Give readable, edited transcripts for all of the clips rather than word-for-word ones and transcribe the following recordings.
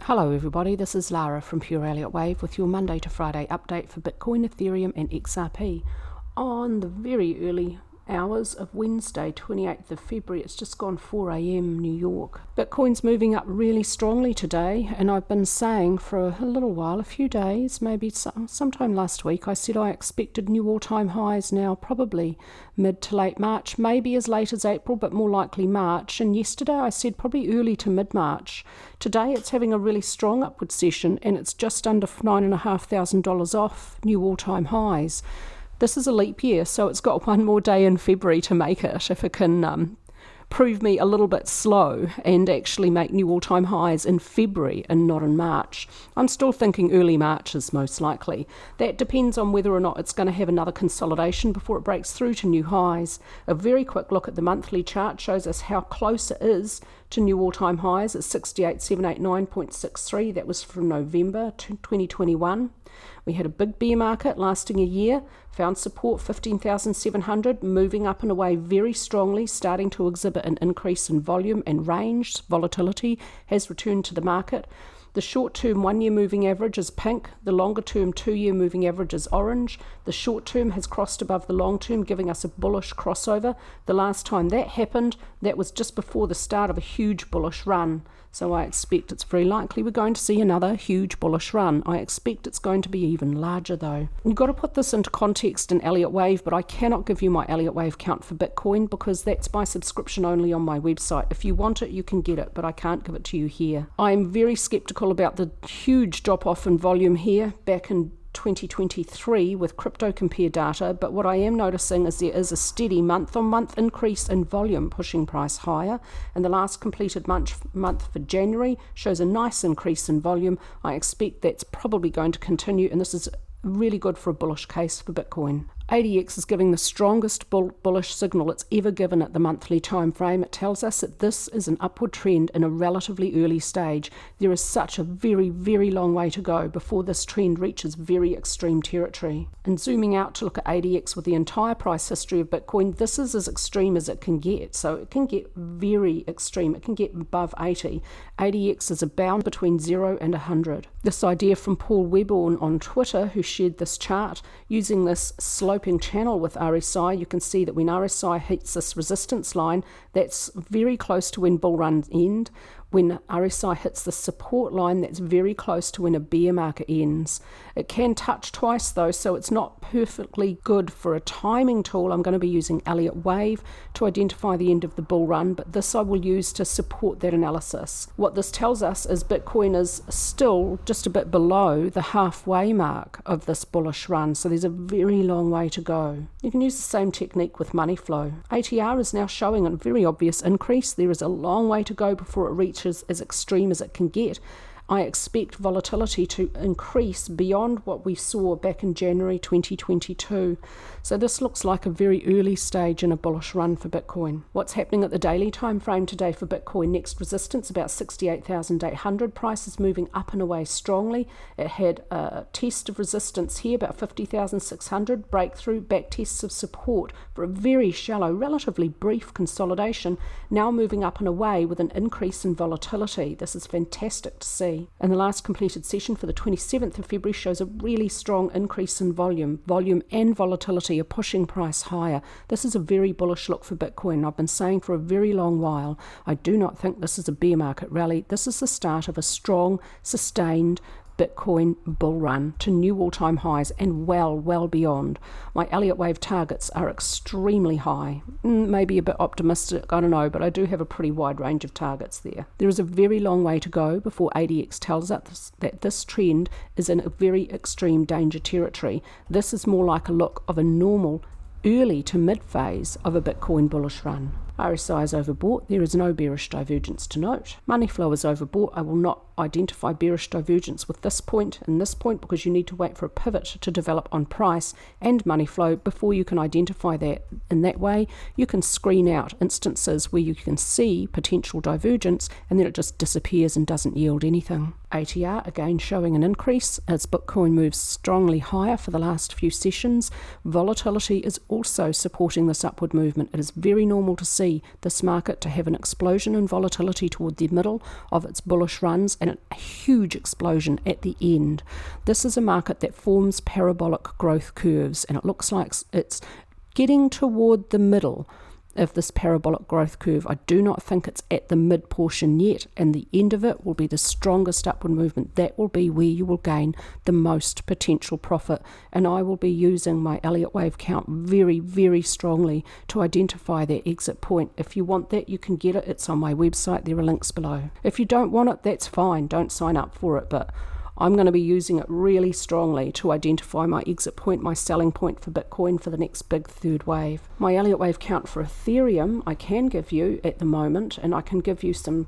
Hello everybody, this is Lara from Pure Elliott Wave with your Monday to Friday update for Bitcoin, Ethereum and XRP. On the very early hours of Wednesday, 28th of February, it's just gone 4 AM New York. Bitcoin's moving up really strongly today, and I've been saying for a little while, a few days, maybe sometime last week, I said I expected new all-time highs now, probably mid to late March, maybe as late as April, but more likely March. And yesterday I said probably early to mid-March. Today it's having a really strong upward session, and it's just under $9,500 off new all-time highs. This is a leap year, so it's got one more day in February to make it, if it can prove me a little bit slow and actually make new all-time highs in February and not in March. I'm still thinking early March is most likely. That depends on whether or not it's going to have another consolidation before it breaks through to new highs. A very quick look at the monthly chart shows us how close it is to new all-time highs at 68,789.63. That was from November 2021. We had a big bear market lasting a year, found support 15,700, moving up and away very strongly, starting to exhibit an increase in volume and range. Volatility has returned to the market. The short-term 1-year moving average is pink. The longer-term 2-year moving average is orange. The short-term has crossed above the long-term, giving us a bullish crossover. The last time that happened, that was just before the start of a huge bullish run. So I expect it's very likely we're going to see another huge bullish run. I expect it's going to be even larger though. You've got to put this into context in Elliott Wave, but I cannot give you my Elliott Wave count for Bitcoin because that's by subscription only on my website. If you want it, you can get it, but I can't give it to you here. I'm very skeptical about the huge drop-off in volume here back in 2023 with crypto compare data, but what I am noticing is there is a steady month-on-month increase in volume pushing price higher, and the last completed month for January shows a nice increase in volume. I expect that's probably going to continue, and this is really good for a bullish case for Bitcoin. ADX is giving the strongest bullish signal it's ever given at the monthly time frame. It tells us that this is an upward trend in a relatively early stage. There is such a very, very long way to go before this trend reaches very extreme territory. And zooming out to look at ADX with the entire price history of Bitcoin, this is as extreme as it can get. So it can get very extreme. It can get above 80. ADX is a bound between 0 and 100. This idea from Paul Webborn on Twitter, who shared this chart, using this sloping channel with RSI, you can see that when RSI hits this resistance line, that's very close to when bull runs end. When RSI hits the support line, that's very close to when a bear market ends. It can touch twice though, so it's not perfectly good for a timing tool. I'm going to be using Elliott Wave to identify the end of the bull run, but this I will use to support that analysis. What this tells us is Bitcoin is still just a bit below the halfway mark of this bullish run, so there's a very long way to go. You can use the same technique with money flow. ATR is now showing a very obvious increase. There is a long way to go before it reaches as extreme as it can get. I expect volatility to increase beyond what we saw back in January 2022. So this looks like a very early stage in a bullish run for Bitcoin. What's happening at the daily time frame today for Bitcoin? Next resistance about 68,800. Price is moving up and away strongly. It had a test of resistance here about 50,600, breakthrough, back tests of support for a very shallow, relatively brief consolidation, now moving up and away with an increase in volatility. This is fantastic to see. And the last completed session for the 27th of February shows a really strong increase in volume. Volume and volatility are pushing price higher. This is a very bullish look for Bitcoin. I've been saying for a very long while, I do not think this is a bear market rally. This is the start of a strong, sustained Bitcoin bull run to new all-time highs and well beyond. My Elliott Wave targets are extremely high. Maybe a bit optimistic, I don't know, but I do have a pretty wide range of targets there. There is a very long way to go before ADX tells us that this trend is in a very extreme danger territory. This is more like a look of a normal early to mid phase of a Bitcoin bullish run. RSI is overbought. There is no bearish divergence to note. Money flow is overbought. I will not identify bearish divergence with this point and this point because you need to wait for a pivot to develop on price and money flow before you can identify that. In that way, you can screen out instances where you can see potential divergence and then it just disappears and doesn't yield anything. ATR again showing an increase as Bitcoin moves strongly higher for the last few sessions. Volatility is also supporting this upward movement. It is very normal to see see this market to have an explosion in volatility toward the middle of its bullish runs and a huge explosion at the end. This is a market that forms parabolic growth curves, and it looks like it's getting toward the middle of this parabolic growth curve. I do not think it's at the mid portion yet, and the end of it will be the strongest upward movement. That will be where you will gain the most potential profit, and I will be using my Elliott Wave count very, very strongly to identify that exit point. If you want that, you can get it. It's on my website. There are links below. If you don't want it, that's fine. Don't sign up for it, but I'm going to be using it really strongly to identify my exit point, my selling point for Bitcoin for the next big third wave. My Elliott Wave count for Ethereum I can give you at the moment, and I can give you some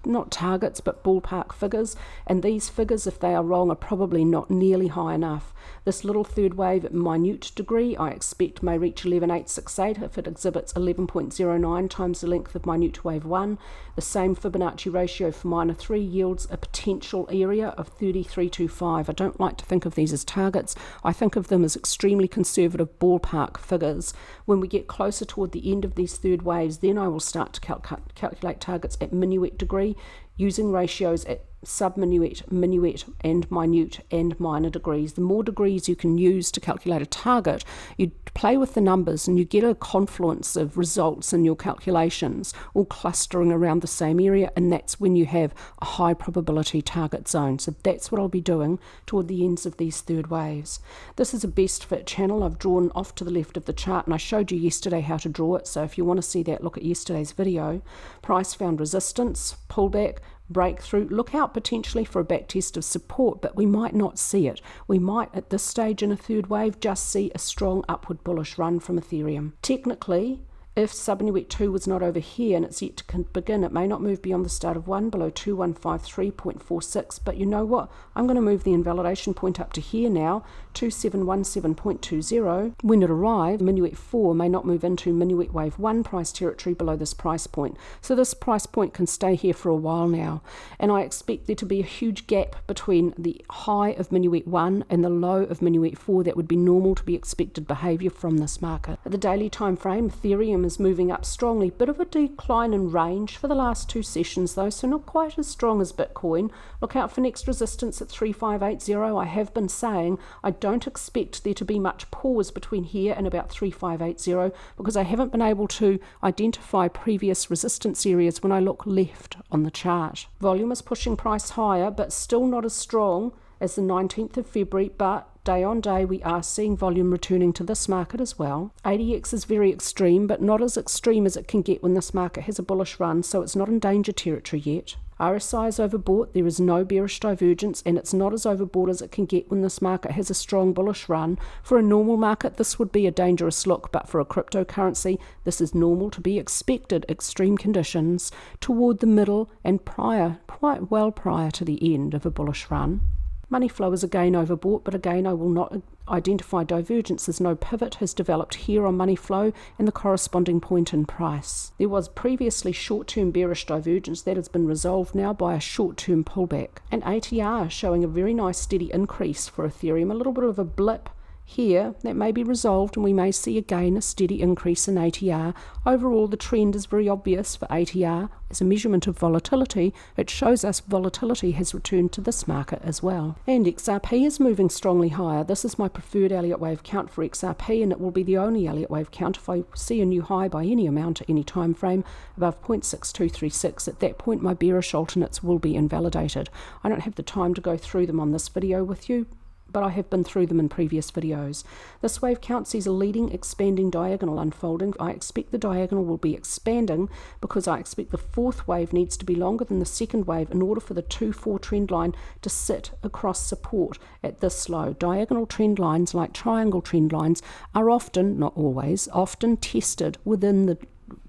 not targets but ballpark figures, and these figures, if they are wrong, are probably not nearly high enough. This little third wave at minute degree I expect may reach 11,868 if it exhibits 11.09 times the length of minute wave 1. The same Fibonacci ratio for minor 3 yields a potential area of 3325. I don't like to think of these as targets. I think of them as extremely conservative ballpark figures. When we get closer toward the end of these third waves, then I will start to calculate targets at minuet degree using ratios at sub-minuet, minuet, and minute and minor degrees. The more degrees you can use to calculate a target, you play with the numbers and you get a confluence of results in your calculations all clustering around the same area, and that's when you have a high probability target zone. So that's what I'll be doing toward the ends of these third waves. This is a best fit channel I've drawn off to the left of the chart, and I showed you yesterday how to draw it, so if you want to see that, look at yesterday's video. Price found resistance, pullback, breakthrough. Look out potentially for a back test of support, but we might not see it. We might at this stage in a third wave just see a strong upward bullish run from Ethereum. Technically, if subnuet 2 was not over here and it's yet to begin, it may not move beyond the start of 1 below 2153.46, but you know what? I'm going to move the invalidation point up to here now, 2717.20. When it arrives, minuet 4 may not move into minuet wave 1 price territory below this price point. So this price point can stay here for a while now, and I expect there to be a huge gap between the high of minuet 1 and the low of minuet 4. That would be normal to be expected behavior from this market. At the daily time frame, Ethereum is moving up strongly. Bit of a decline in range for the last 2 sessions though, so not quite as strong as Bitcoin. Look out for next resistance at 3580. I have been saying I don't expect there to be much pause between here and about 3580 because I haven't been able to identify previous resistance areas when I look left on the chart. Volume is pushing price higher, but still not as strong as the 19th of February, but day on day we are seeing volume returning to this market as well. ADX is very extreme, but not as extreme as it can get when this market has a bullish run, so it's not in danger territory yet. RSI is overbought, there is no bearish divergence, and it's not as overbought as it can get when this market has a strong bullish run. For a normal market, this would be a dangerous look, but for a cryptocurrency, this is normal to be expected extreme conditions toward the middle and quite well prior to the end of a bullish run. Money flow is again overbought, but again I will not identify divergence as no pivot has developed here on money flow and the corresponding point in price. There was previously short-term bearish divergence that has been resolved now by a short-term pullback. And ATR showing a very nice steady increase for Ethereum, a little bit of a blip here that may be resolved, and we may see again a steady increase in ATR. Overall, the trend is very obvious for ATR. As a measurement of volatility, it shows us volatility has returned to this market as well. And XRP is moving strongly higher. This is my preferred Elliott Wave count for XRP, and it will be the only Elliott Wave count if I see a new high by any amount at any time frame above 0.6236. At that point, my bearish alternates will be invalidated. I don't have the time to go through them on this video with you, but I have been through them in previous videos. This wave count sees a leading expanding diagonal unfolding. I expect the diagonal will be expanding because I expect the fourth wave needs to be longer than the second wave in order for the 2-4 trend line to sit across support at this low. Diagonal trend lines, like triangle trend lines, are often, not always, often tested within the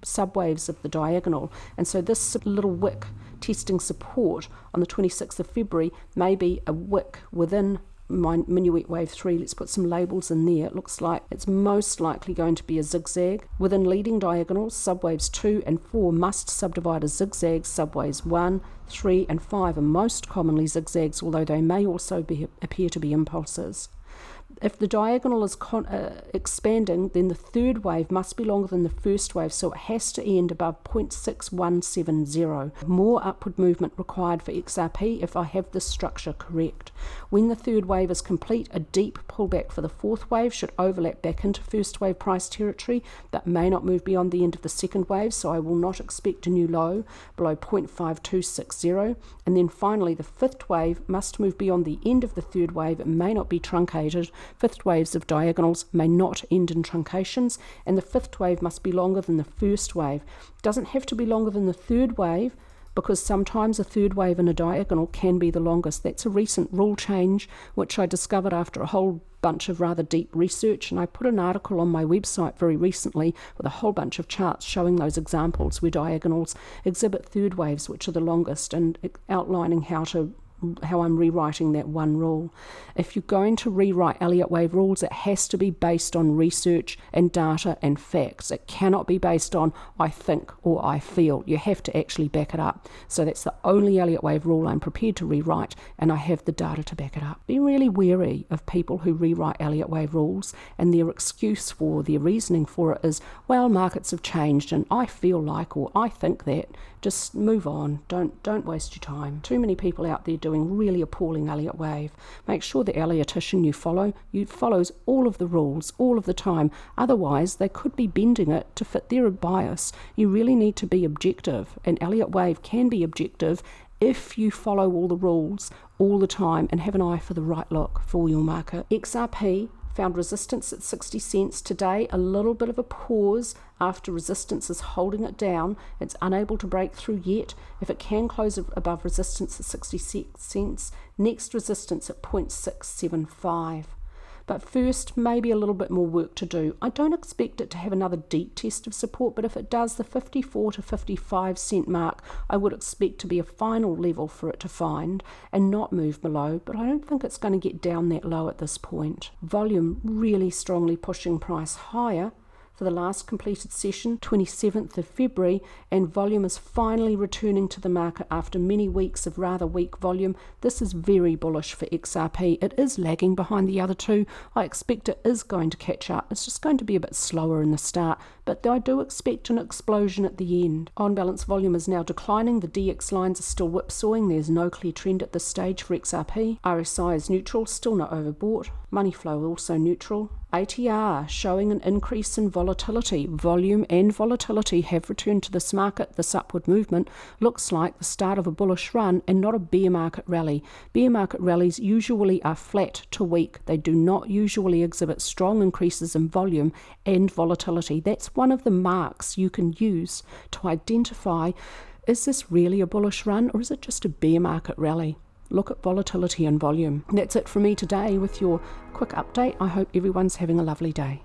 subwaves of the diagonal, and so this little wick testing support on the 26th of February may be a wick within minuet wave 3. Let's put some labels in there. It looks like it's most likely going to be a zigzag. Within leading diagonals, subwaves 2 and 4 must subdivide as zigzags. Subwaves 1, 3 and 5 are most commonly zigzags, although they may also appear to be impulses. If the diagonal is expanding, then the third wave must be longer than the first wave, so it has to end above 0.6170. More upward movement required for XRP if I have this structure correct. When the third wave is complete, a deep pullback for the fourth wave should overlap back into first wave price territory, but may not move beyond the end of the second wave, so I will not expect a new low below 0.5260. And then finally, the fifth wave must move beyond the end of the third wave. It may not be truncated. Fifth waves of diagonals may not end in truncations, and the fifth wave must be longer than the first wave. It doesn't have to be longer than the third wave, because sometimes a third wave in a diagonal can be the longest. That's a recent rule change which I discovered after a whole bunch of rather deep research, and I put an article on my website very recently with a whole bunch of charts showing those examples where diagonals exhibit third waves which are the longest, and outlining how I'm rewriting that one rule. If you're going to rewrite Elliott Wave rules, it has to be based on research and data and facts. It cannot be based on I think or I feel. You have to actually back it up. So that's the only Elliott Wave rule I'm prepared to rewrite, and I have the data to back it up. Be really wary of people who rewrite Elliott Wave rules, and their excuse for their reasoning for it is, well, markets have changed and I feel like or I think that. Just move on. Don't waste your time. Too many people out there doing really appalling Elliott Wave. Make sure the Elliotician you follows all of the rules all of the time. Otherwise, they could be bending it to fit their bias. You really need to be objective, and Elliott Wave can be objective if you follow all the rules all the time and have an eye for the right look for your market. XRP found resistance at 60 cents today, a little bit of a pause after resistance is holding it down. It's unable to break through yet. If it can close above resistance at 66 cents, next resistance at 0.675. But first, maybe a little bit more work to do. I don't expect it to have another deep test of support, but if it does, the 54 to 55 cent mark, I would expect to be a final level for it to find and not move below, but I don't think it's going to get down that low at this point. Volume really strongly pushing price higher for the last completed session, 27th of February, and volume is finally returning to the market after many weeks of rather weak volume. This is very bullish for XRP. It is lagging behind the other two. I expect it is going to catch up. It's just going to be a bit slower in the start, but I do expect an explosion at the end. On balance, volume is now declining. The DX lines are still whipsawing. There's no clear trend at this stage for XRP. RSI is neutral, still not overbought. Money flow also neutral. ATR showing an increase in volatility. Volume and volatility have returned to this market. This upward movement looks like the start of a bullish run and not a bear market rally. Bear market rallies usually are flat to weak. They do not usually exhibit strong increases in volume and volatility. That's one of the marks you can use to identify, is this really a bullish run or is it just a bear market rally? Look at volatility and volume. That's it from me today with your quick update. I hope everyone's having a lovely day.